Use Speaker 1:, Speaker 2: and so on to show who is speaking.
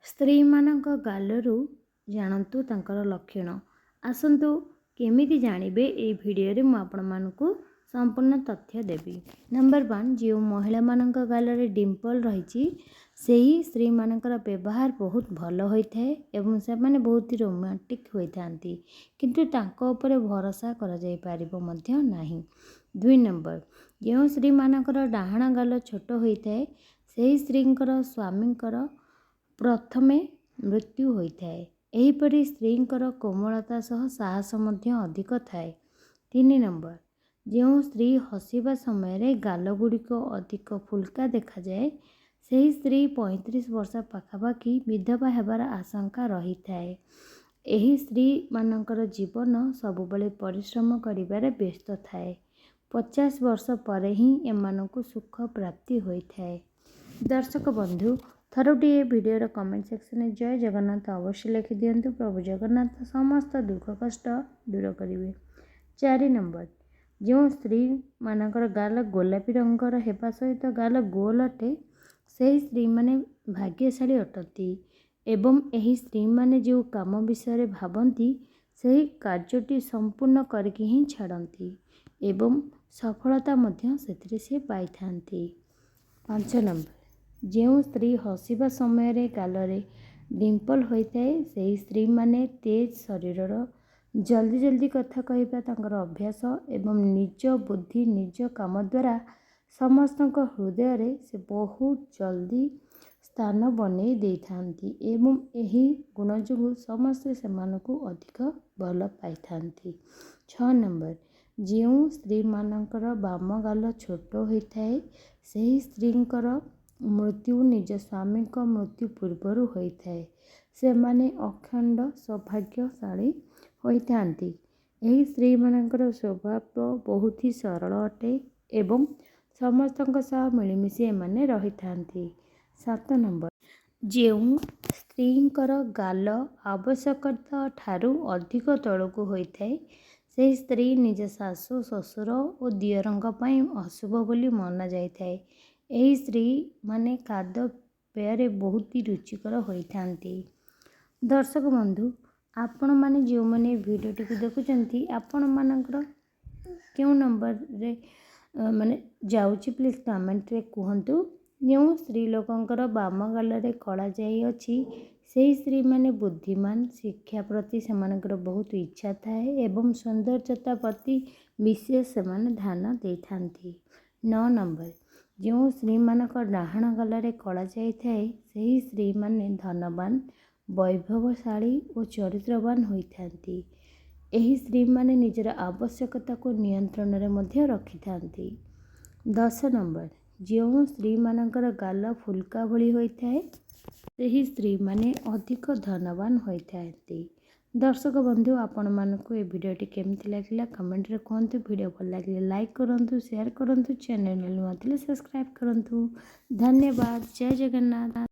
Speaker 1: स्त्री मानक गालरू जानतु तांकर लक्षण आसंतु केमिति जानिबे ए भिडियो रे मु आपण मानकु संपूर्ण तथ्य देबी। नंबर 1 जो महिला मानक गालरे डिम्पल रही सेही स्त्री मानकर व्यवहार बहुत भल होइथाए एवं से माने बहुत ही रोमांटिक होइथांती किंतु तांको ऊपर भरोसा करा जाय पारिबो मध्य नाही। 2 नंबर जो स्त्री मानकर डाहाण गाल छोट होइथाए सेही स्त्रींकर स्वामींकर प्रथमे मृत्यु होइथाए। एहीपरि स्त्रींकर कोमलता सह साहस मध्य अधिक थाए। 3 नंबर जो स्त्री हसिबा समय रे गाल गुड़िक अधिक फुल्का देखा जाए सही स्त्री 35 वर्ष पाखापाखि विधवा हेबार आशंका रही थाए। एही स्त्री मानकर जीवन सबुबले परिश्रम करिबारे व्यस्त थाए। 50 वर्ष परे ही एमानकु सुख प्राप्ति होइथाए। दर्शक बंधु थरुटी ए वीडियो कमेंट सेक्शन में जय जगन्नाथ अवश्य लिखि दियंतु। प्रभु जगन्नाथ समस्त दुख कष्ट दूर करिवे। 4 नंबर जो स्त्री मानकर गाल गोलापी रंगर हेबा सहित गाल गोल अटे सही स्त्री माने भाग्यशाली अटती एवं एही स्त्री माने जो काम विषय भावती सही कार्यटी संपूर्ण करके ही छाड़ती एवं सफलता मध्य सेथिरे से पाई थांती। 5 नंबर जो स्त्री हसिबा समय रे गालरे डिम्पल होइथाए सही स्त्री माने तेज शरीरर जल्दी जल्दी कथा कहबा तांकर अभ्यास एवं निज बुद्धि निज काम द्वारा समस्तक हृदय रे से बहुत जल्दी स्थान बनै देई थांती एवं एही गुण जोगु समस्त सेमानकु अधिक भल पाई थांती। 6 नंबर जो स्त्री मानकर बाम गाल छोट होइथाए सही स्त्रींकर मृत्यु निज स्वामी को मृत्यु पूर्वर होइथाए। से माने अखंड सौभाग्यशाली होइथांती। एही स्त्री मानकर स्वभाव बहुत ही सरल अटे एवं समस्तक सह मिलिमिशि एमाने रहिथांती। 7 नंबर जो स्त्रींकर गाल आवश्यकता ठारू अधिक तळकु होइथाए से स्त्री निज सासु ससुर और दियरंग पई अशुभ बोली माना जाइथाए। एही स्त्री माने खाद्य पेय बहुत ही रुचिकर होइथांती। दर्शक बंधु आपण माने जो माने वीडियो टी देखुचंती आपण मानकर क्यों नंबर रे माने जाउची प्लीज कमेंट रे कहंतु। जो स्त्री लोकंकर बाम गाल रे कला जाई अछि सेही स्त्री माने बुद्धिमान शिक्षा प्रति सेमानकर बहुत इच्छा थाए एवं सौंदर्यता प्रति विशेष सेमाने ध्यान देथांती। 9 नंबर जो स्त्री मानक डाहाण गाल कला जाई थाए सही स्त्री माने धनवान वैभवशाली और चरित्रवान होइथांती। एही स्त्री माने निजर आवश्यकता को नियंत्रण रे मध्य रखिथांती। 10 नंबर जो स्त्री मानकर गाल फुल्का भली होइथाए सही स्त्री माने अधिक धनवान होइथांती। दर्शक बंधु आपण मानकु ए वीडियोटी केमति लागिला कमेंट रे कहंतु। वीडियो भल लागिले लाइक करंतु शेयर करंतु चैनल नुआ थिले सब्सक्राइब करंतु। धन्यवाद। जय जगन्नाथ।